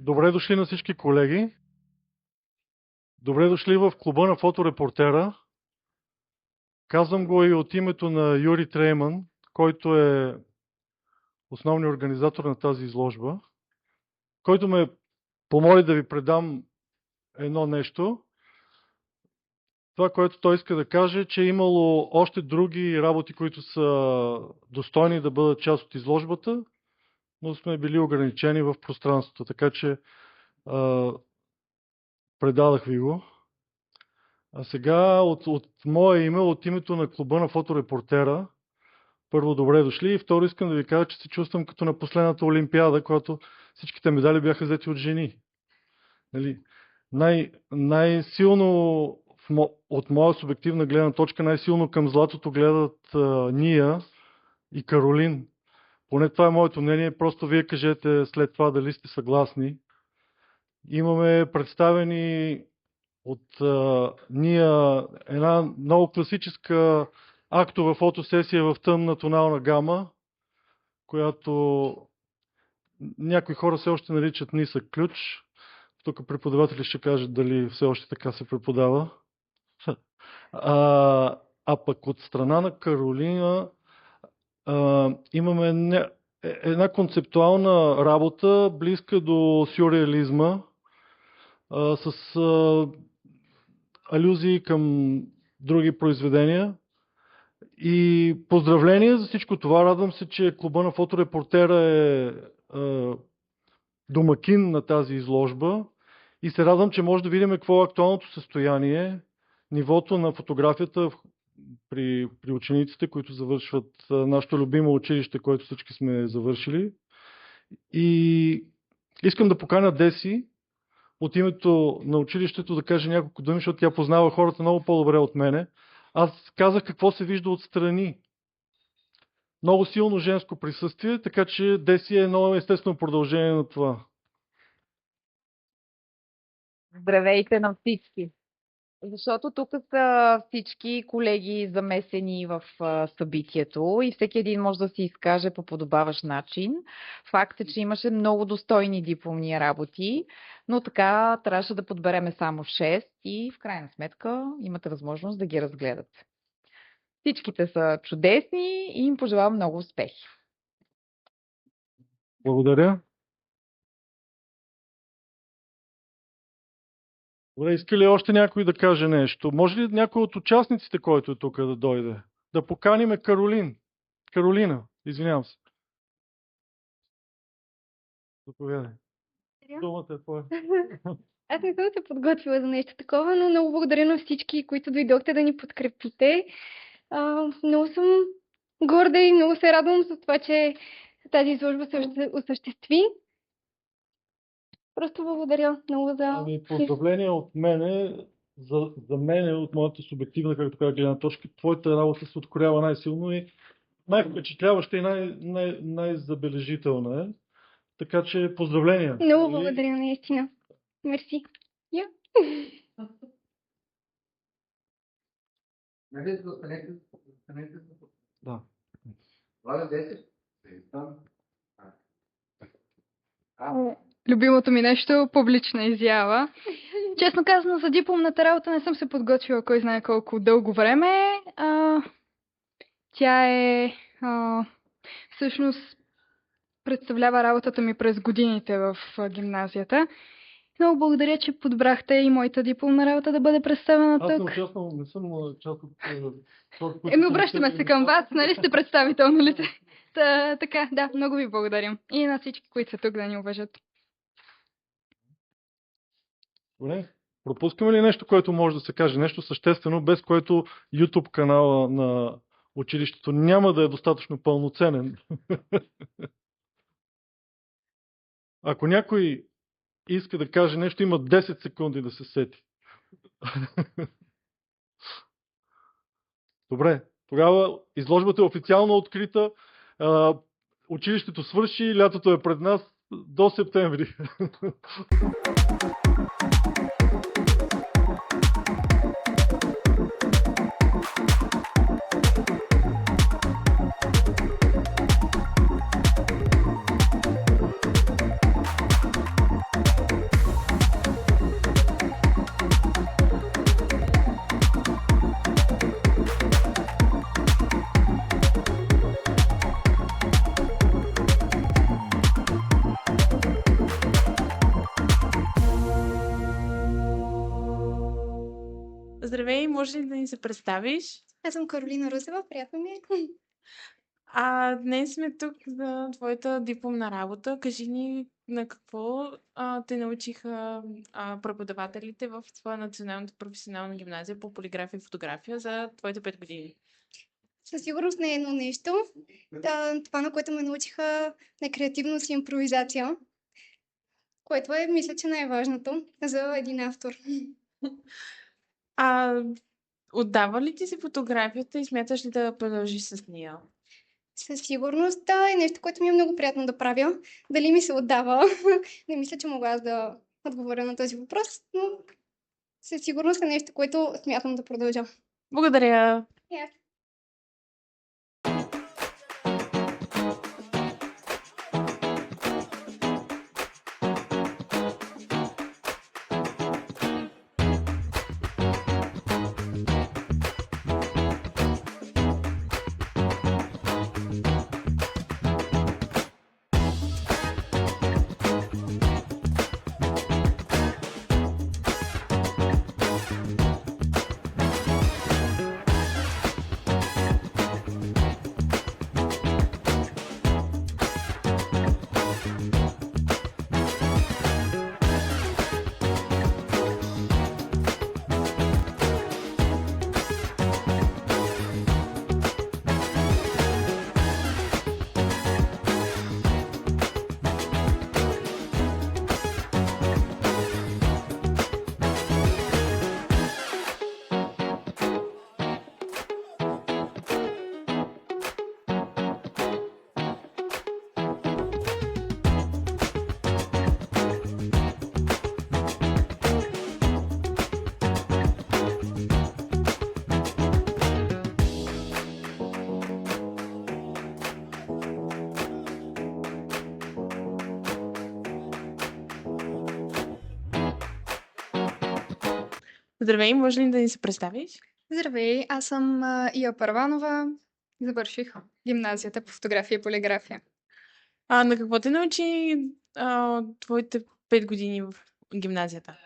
Добре дошли на всички колеги. Добре дошли в клуба на фоторепортера. Казвам го и от името на Юри Трейман, който е основният организатор на тази изложба, който ме помоли да ви предам едно нещо. Това, което той иска да каже, че е имало още други работи, които са достойни да бъдат част от изложбата, но сме били ограничени в пространството, така че предадах ви го. А сега от мое име, от името на клуба на фоторепортера, първо добре дошли и второ искам да ви кажа, че се чувствам като на последната олимпиада, когато всичките медали бяха взети от жени. Нали? Най-силно, от моя субективна гледна точка, най-силно към златото гледат Ния и Каролин. Поне това е моето мнение, просто вие кажете след това дали сте съгласни. Имаме представени от Ния една много класическа актова фотосесия в тъмна тонална гама, която някои хора все още наричат нисък ключ. Тук преподаватели ще кажат дали все още така се преподава. А пък от страна на Каролина имаме една концептуална работа, близка до сюрреализма, с алюзии към други произведения. И поздравления за всичко това. Радвам се, че клуба на фоторепортера е домакин на тази изложба и се радвам, че може да видим какво е актуалното състояние, нивото на фотографията при учениците, които завършват нашето любимо училище, което всички сме завършили. И искам да поканя Деси от името на училището да каже няколко думи, защото тя познава хората много по-добре от мене. Аз казах какво се вижда отстрани. Много силно женско присъствие, така че Деси е едно естествено продължение на това. Здравейте на всички! Защото тук са всички колеги замесени в събитието и всеки един може да се изкаже по подобаващ начин. Факт е, че имаше много достойни дипломни работи, но така трябваше да подбереме само 6 и в крайна сметка имате възможност да ги разгледате. Всичките са чудесни и им пожелавам много успехи. Благодаря. Добре, иска ли още някой да каже нещо? Може ли някой от участниците, който е тук, да дойде? Да поканиме Каролина, извинявам се. Заповядай. Думата е твоя. Аз не съм се подготвила за нещо такова, но много благодаря на всички, които дойдохте да ни подкрепите. Много съм горда и много се радвам за това, че тази изложба се осъществи. Просто благодаря много за... Поздравления от мене, за мене, от моята субективна, както казах, гледна точка. Твоята работа се откроява най-силно и най-впечатляваща и най-забележителна е. Така че поздравления. Много благодаря, наистина. Мерси. Да. Любимото ми нещо – публична изява. Честно казано, за дипломната работа не съм се подготвила кой знае колко дълго време. Тя всъщност представлява работата ми през годините в гимназията. Много благодаря, че подбрахте и моята дипломна работа да бъде представена тук. Аз не съм част от... Обръщаме се към вас, нали сте представително лице? Така, да, много ви благодарим. И на всички, които са тук да ни уважат. Добре. Пропускаме ли нещо, което може да се каже? Нещо съществено, без което YouTube канала на училището няма да е достатъчно пълноценен. Ако някой иска да каже нещо, има 10 секунди да се сети. Добре, тогава изложбата е официално открита. Училището свърши, лятото е пред нас до септември. Здравей, може ли да ни се представиш? Аз съм Каролина Русева, приятно ми е. Днес сме тук за твоята дипломна работа. Кажи ни на какво те научиха преподавателите в твоя националната професионална гимназия по полиграфия и фотография за твоите 5 години. Със сигурност не е едно нещо. Това, на което ме научиха, е креативност и импровизация, което е, мисля, че най-важното за един автор. Отдава ли ти си фотографията и смяташ ли да продължиш с нея? Със сигурност е нещо, което ми е много приятно да правя. Дали ми се отдава? Не мисля, че мога аз да отговоря на този въпрос, но със сигурност е нещо, което смятам да продължа. Благодаря! И аз. Здравей, може ли да ни се представиш? Здравей, аз съм Ия Първанова. Завърших гимназията по фотография и полиграфия. На какво те научи твоите 5 години в гимназията?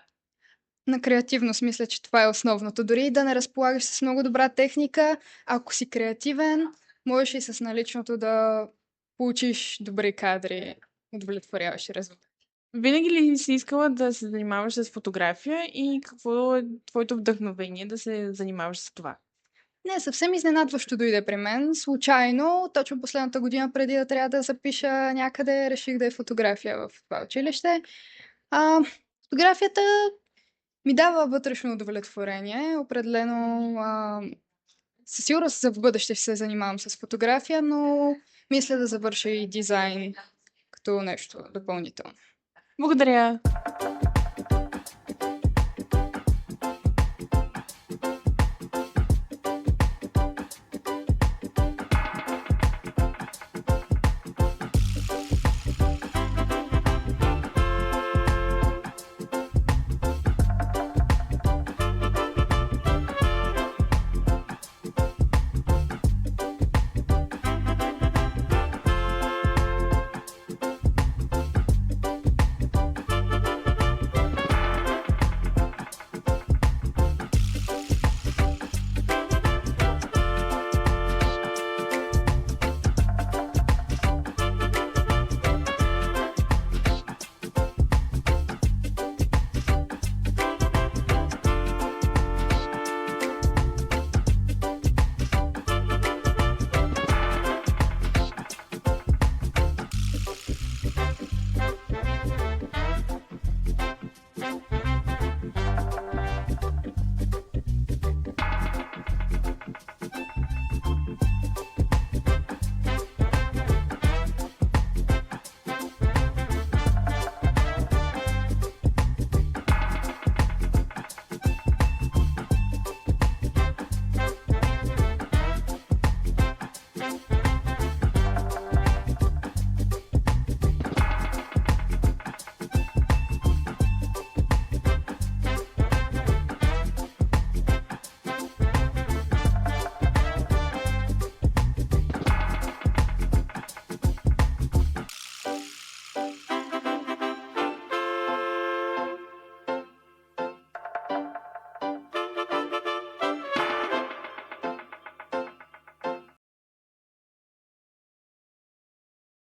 На креативност мисля, че това е основното. Дори и да не разполагаш с много добра техника, ако си креативен, можеш и с наличното да получиш добри кадри, удовлетворяващи резултати. Винаги ли си искала да се занимаваш с фотография и какво е твоето вдъхновение да се занимаваш с това? Не, съвсем изненадващо дойде при мен. Случайно, точно последната година, преди да трябва да запиша някъде, реших да е фотография в това училище. Фотографията ми дава вътрешно удовлетворение. Определено, със сигурност за в бъдеще ще се занимавам с фотография, но мисля да завърша и дизайн като нещо допълнително. Благодаря!